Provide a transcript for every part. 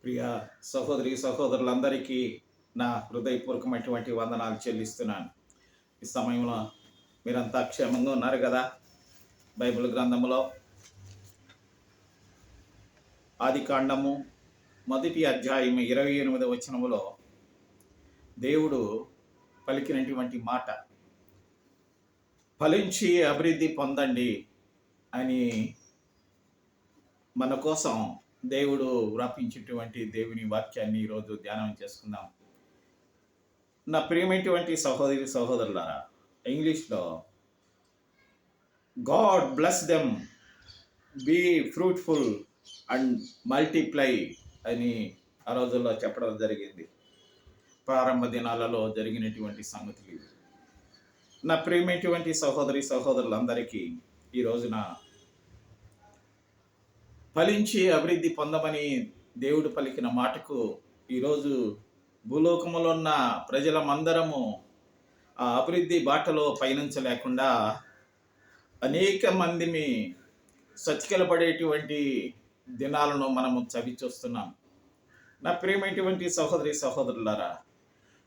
ప్రియ సహోదరి సహోదరులందరికీ నా హృదయపూర్వకమైనటువంటి వందనాలు చెల్లిస్తున్నాను. ఈ సమయంలో మీరంతా క్షేమంగా ఉన్నారు కదా? బైబిల్ గ్రంథములో ఆది కాండము మొదటి అధ్యాయం 28వ వచనములో దేవుడు పలికినటువంటి మాట, ఫలించి అభివృద్ధి పొందండి అని మన కోసం దేవుడు వ్రాపించేటువంటి దేవుని వాక్యాన్ని ఈరోజు ధ్యానం చేసుకుందాం. నా ప్రియమైనటువంటి సహోదరి సహోదరులారా, ఇంగ్లీష్లో God bless them, be fruitful and multiply అని ఆ రోజుల్లో చెప్పడం జరిగింది. ప్రారంభ దినాలలో జరిగినటువంటి సంగతులు ఇవి. నా ప్రియమైనటువంటి సహోదరి సహోదరులందరికీ ఈ రోజున ఫలించి అభివృద్ధి పొందమని దేవుడు పలికిన మాటకు ఈరోజు భూలోకములో ఉన్న ప్రజలమందరము ఆ అభివృద్ధి బాటలో పయనించలేకుండా అనేక మందిని సతికిలపడేటువంటి దినాలను మనము చవి చూస్తున్నాం. నా ప్రియమైనటువంటి సహోదరి సహోదరులారా,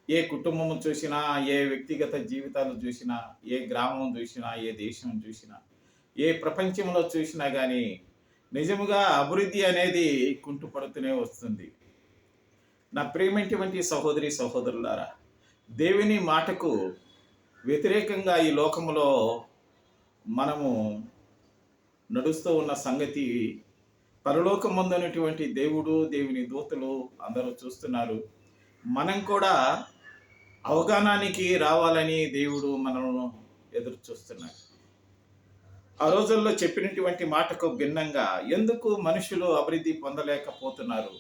ఏ కుటుంబం చూసినా, ఏ వ్యక్తిగత జీవితాలు చూసినా, ఏ గ్రామం చూసినా, ఏ దేశం చూసినా, ఏ ప్రపంచంలో చూసినా కానీ నిజముగా అభివృద్ధి అనేది కుంటుపడుతూనే వస్తుంది. నా ప్రియమైనటువంటి సహోదరి సహోదరులారా, దేవుని మాటకు వ్యతిరేకంగా ఈ లోకంలో మనము నడుస్తూ ఉన్న సంగతి పరలోకమందున్నటువంటి దేవుడు, దేవుని దూతలు అందరూ చూస్తున్నారు. మనం కూడా అవగాహనకి రావాలని దేవుడు మనల్ని ఎదురు చూస్తున్నాడు. ఆ రోజుల్లో చెప్పినటువంటి మాటకు భిన్నంగా ఎందుకు మనుషులు అభివృద్ధి పొందలేకపోతున్నారు,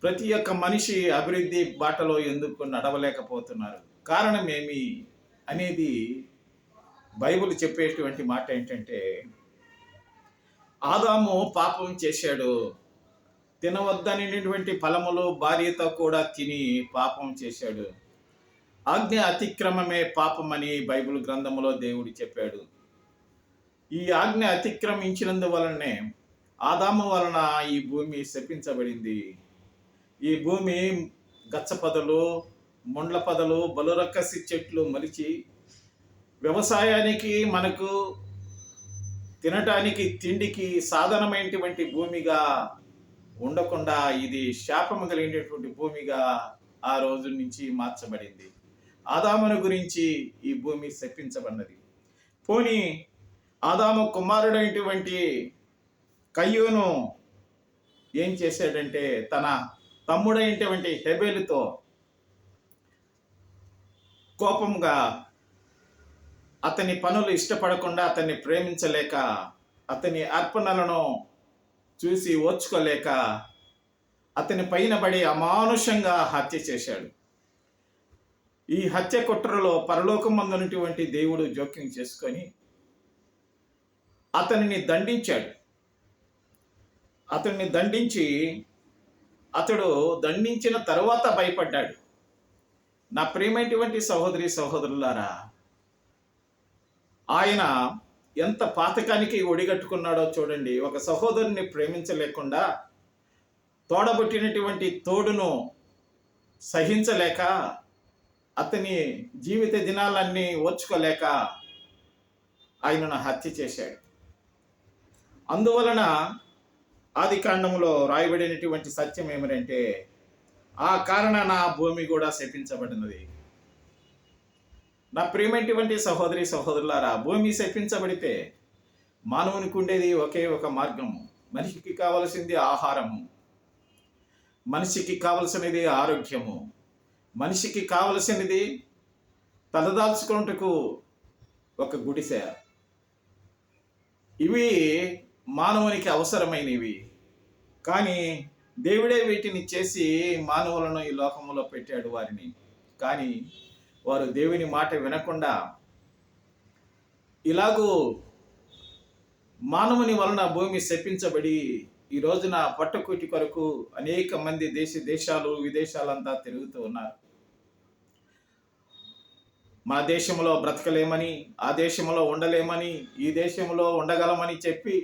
ప్రతి ఒక్క మనిషి అభివృద్ధి బాటలో ఎందుకు నడవలేకపోతున్నారు, కారణం ఏమి అనేది బైబిల్ చెప్పేటువంటి మాట ఏంటంటే, ఆదాము పాపం చేశాడు, తినవద్దనేటువంటి ఫలములు భార్యతో కూడా తిని పాపం చేశాడు. ఆజ్ఞ అతిక్రమమే పాపమని బైబిల్ గ్రంథములో దేవుడు చెప్పాడు. ఈ ఆజ్ఞ అతిక్రమించినందువలనే ఆదాము వలన ఈ భూమి శపించబడింది. ఈ భూమి గచ్చపదలు, ముండ్ల పదలు, బలురక్కసి చెట్లు మలిచి వ్యవసాయానికి, మనకు తినటానికి, తిండికి సాధనమైనటువంటి భూమిగా ఉండకుండా ఇది శాపము కలిగినటువంటి భూమిగా ఆ రోజు నుంచి మార్చబడింది. ఆదామును గురించి ఈ భూమి శపించబడినది. పోనీ ఆదాము కుమారుడైనటువంటి కయ్యూను ఏం చేశాడంటే, తన తమ్ముడైనటువంటి హెబెలుతో కోపంగా అతని పనులు ఇష్టపడకుండా, అతన్ని ప్రేమించలేక, అతని అర్పణలను చూసి ఓర్చుకోలేక అతని పైన పడి అమానుషంగా హత్య చేశాడు. ఈ హత్య కుట్రలో పరలోకమందున్నటువంటి దేవుడు జోక్యం చేసుకొని అతనిని దండించాడు. అతన్ని దండించి అతడు దండించిన తరువాత భయపడ్డాడు. నా ప్రియమైనటువంటి సహోదరి సహోదరులారా, ఆయన ఎంత పాతకానికి ఒడిగట్టుకున్నాడో చూడండి. ఒక సహోదరుని ప్రేమించలేకుండా, తోడబుట్టినటువంటి తోడును సహించలేక, అతని జీవిత దినాలన్నీ ఓర్చుకోలేక ఆయనను హత్య చేశాడు. అందువలన ఆది కాండంలో రాయబడినటువంటి సత్యం ఏమిటంటే, ఆ కారణాన భూమి కూడా శపించబడినది. నా ప్రియమైనటువంటి సహోదరి సహోదరులారా, భూమి శపించబడితే మానవునికి ఉండేది ఒకే ఒక మార్గము. మనిషికి కావలసింది ఆహారము, మనిషికి కావలసినది ఆరోగ్యము, మనిషికి కావలసినది తలదాల్చుకున్నట్టుకు ఒక గుడిసె. ఇవి మానవునికి అవసరమైనవి. కానీ దేవుడే వీటిని చేసి మానవులను ఈ లోకంలో పెట్టాడు వారిని. కానీ వారు దేవుని మాట వినకుండా ఇలాగూ మానవుని వలన భూమి శపించబడి ఈ రోజున పట్టుకుటి కొరకు అనేక మంది దేశాలు విదేశాలంతా తిరుగుతూ ఉన్నారు. మన దేశంలో బ్రతకలేమని, ఆ దేశంలో ఉండలేమని, ఈ దేశంలో ఉండగలమని చెప్పి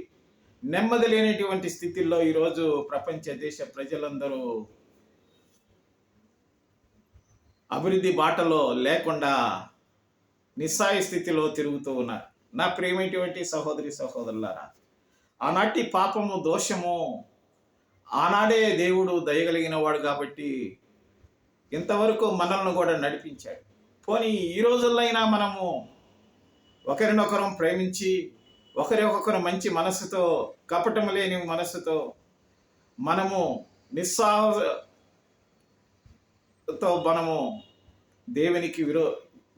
నెమ్మది లేనటువంటి స్థితిలో ఈరోజు ప్రపంచ దేశ ప్రజలందరూ అభివృద్ధి బాటలో లేకుండా నిస్సాయ స్థితిలో తిరుగుతూ ఉన్నారు. నా ప్రియమైనటువంటి సహోదరి సహోదరులారా, ఆనాటి పాపము దోషము ఆనాడే దేవుడు దయగలిగిన వాడు కాబట్టి ఇంతవరకు మనల్ని కూడా నడిపించాడు. పోనీ ఈ రోజుల్లో మనము ఒకరినొకరం ప్రేమించి ఒకరికొకరు మంచి మనసుతో, కపటము లేని మనసుతో మనము మనము దేవునికి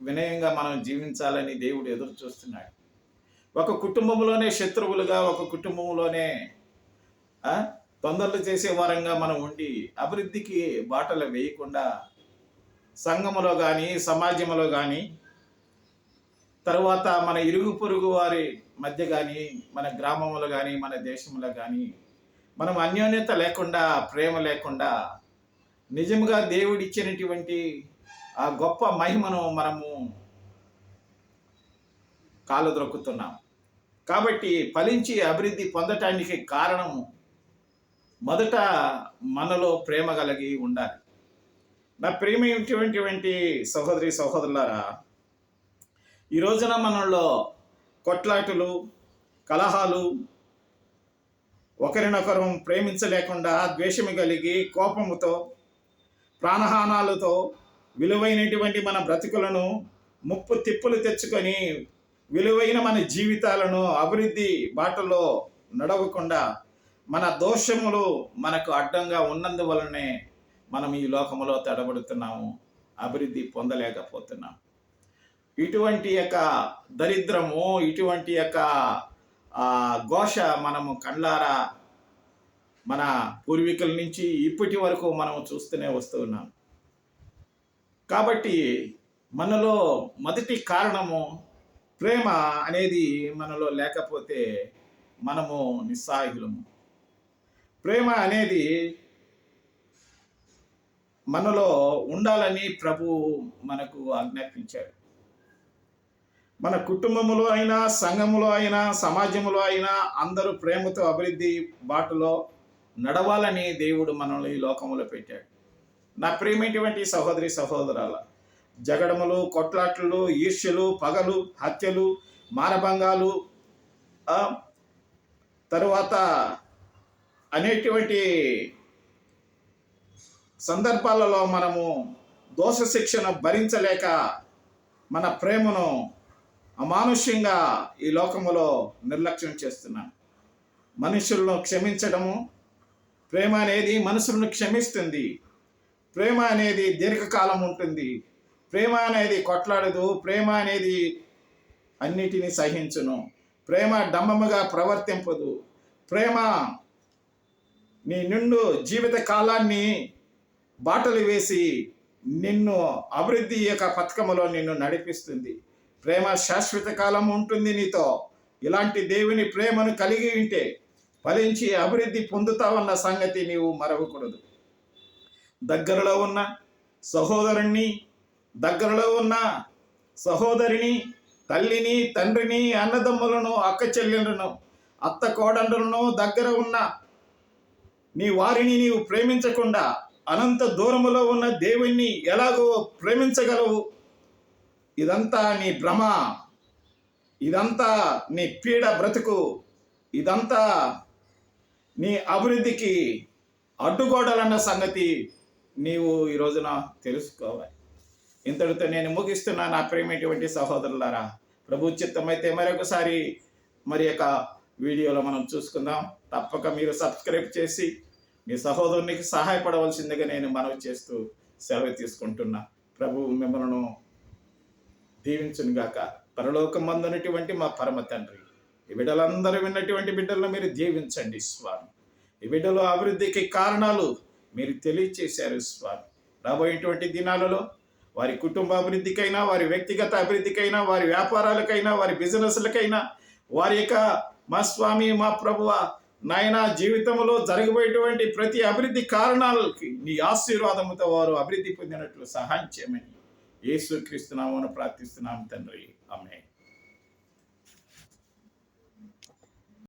వినయంగా మనం జీవించాలని దేవుడు ఎదురు చూస్తున్నాడు. ఒక కుటుంబంలోనే శత్రువులుగా, ఒక కుటుంబంలోనే తొందరలు చేసే వారంగా మనం ఉండి అభివృద్ధికి బాటలు వేయకుండా సంఘములో కానీ, సమాజంలో కానీ, తర్వాత మన ఇరుగు పొరుగు వారి మధ్య కానీ, మన గ్రామంలో కానీ, మన దేశంలో కానీ మనం అన్యోన్యత లేకుండా, ప్రేమ లేకుండా నిజంగా దేవుడిచ్చినటువంటి ఆ గొప్ప మహిమను మనము కాలద్రొక్కుతున్నాం. కాబట్టి ఫలించి అభివృద్ధి పొందటానికి కారణము మొదట మనలో ప్రేమ కలిగి ఉండాలి. నా ప్రియమైనటువంటి సహోదరి సహోదరులారా, ఈ రోజున మనలో కొట్లాటలు, కలహాలు, ఒకరినొకరు ప్రేమించలేకుండా ద్వేషము కలిగి కోపముతో, ప్రాణహానాలతో విలువైనటువంటి మన బ్రతుకులను ముప్పు తిప్పులు తెచ్చుకొని విలువైన మన జీవితాలను అభివృద్ధి బాటలో నడవకుండా మన దోషములు మనకు అడ్డంగా ఉన్నందువలనే మనం ఈ లోకములో తడబడుతున్నాము, అభివృద్ధి పొందలేకపోతున్నాం. ఇటువంటి యొక్క దరిద్రము, ఇటువంటి యొక్క ఘోష మనము కళ్ళారా మన పూర్వీకుల నుంచి ఇప్పటి వరకు మనము చూస్తూనే వస్తున్నాం. కాబట్టి మనలో మొదటి కారణము ప్రేమ అనేది మనలో లేకపోతే మనము నిస్సహాయులము. ప్రేమ అనేది మనలో ఉండాలని ప్రభు మనకు ఆజ్ఞాపించాడు. మన కుటుంబంలో అయినా, సంఘములో అయినా, సమాజంలో అయినా అందరూ ప్రేమతో అభివృద్ధి బాటలో నడవాలని దేవుడు మనల్ని ఈ లోకంలో పెట్టాడు. నా ప్రియమైనటువంటి సహోదరి సహోదరాల, జగడములు, కొట్లాట్లు, ఈర్ష్యలు, పగలు, హత్యలు, మానభంగాలు, తరువాత అనేటువంటి సందర్భాలలో మనము దోష శిక్షను భరించలేక మన ప్రేమను అమానుష్యంగా ఈ లోకములో నిర్లక్ష్యం చేస్తున్నాం. మనుషులను క్షమించడము, ప్రేమ అనేది మనుషులను క్షమిస్తుంది. ప్రేమ అనేది దీర్ఘకాలం ఉంటుంది. ప్రేమ అనేది కొట్లాడదు. ప్రేమ అనేది అన్నిటినీ సహించును. ప్రేమ డంబముగా ప్రవర్తింపదు. ప్రేమ నీ నిండు జీవిత కాలాన్ని బాటలు వేసి నిన్ను అభివృద్ధి యొక్క పథకములో నిన్ను నడిపిస్తుంది. ప్రేమ శాశ్వత కాలం ఉంటుంది నీతో. ఇలాంటి దేవుని ప్రేమను కలిగి ఉంటే ఫలించి అభివృద్ధి పొందుతావన్న సంగతి నీవు మరవకూడదు. దగ్గరలో ఉన్న సహోదరుణ్ణి, దగ్గరలో ఉన్న సహోదరిని, తల్లిని, తండ్రిని, అన్నదమ్ములను, అక్క చెల్లెలను, అత్త కోడండ్రులను, దగ్గర ఉన్న నీ వారిని నీవు ప్రేమించకుండా అనంత దూరములో ఉన్న దేవుణ్ణి ఎలాగో ప్రేమించగలవు? ఇదంతా నీ భ్రమ, ఇదంతా నీ పీడ బ్రతుకు, ఇదంతా నీ అభివృద్ధికి అడ్డుగోడలన్న సంగతి నీవు ఈ రోజున తెలుసుకోవాలి. ఇంతటితో నేను ముగిస్తున్నా. నా ప్రియమైనటువంటి సహోదరులారా, ప్రభు చిత్తమైతే మరొకసారి మరి యొక్క వీడియోలో మనం చూసుకుందాం. తప్పక మీరు సబ్స్క్రైబ్ చేసి మీ సహోదరునికి సహాయపడవలసిందిగా నేను మనవి చేస్తూ సెలవు తీసుకుంటున్నా. ప్రభు మిమ్మల్ని దీవించునుగాక. పరలోకమందున్నటువంటి మా పరమ తండ్రి, ఈ బిడ్డలందరూ విన్నటువంటి బిడ్డలను మీరు దీవించండి స్వామి. ఈ బిడ్డలో అభివృద్ధికి కారణాలు మీరు తెలియచేశారు స్వామి. రాబోయేటువంటి దినాలలో వారి కుటుంబ అభివృద్ధికైనా, వారి వ్యక్తిగత అభివృద్ధికైనా, వారి వ్యాపారాలకైనా, వారి బిజినెస్లకైనా, వారి యొక్క మా స్వామి, మా ప్రభువ నాయన జీవితంలో జరగబోయేటువంటి ప్రతి అభివృద్ధి కారణాలకి నీ ఆశీర్వాదముతో వారు అభివృద్ధి పొందినట్లు సహాయం చేయమని యేసుక్రీస్తు నామమున ప్రార్థిస్తున్నాము తండ్రి. ఆమేన్.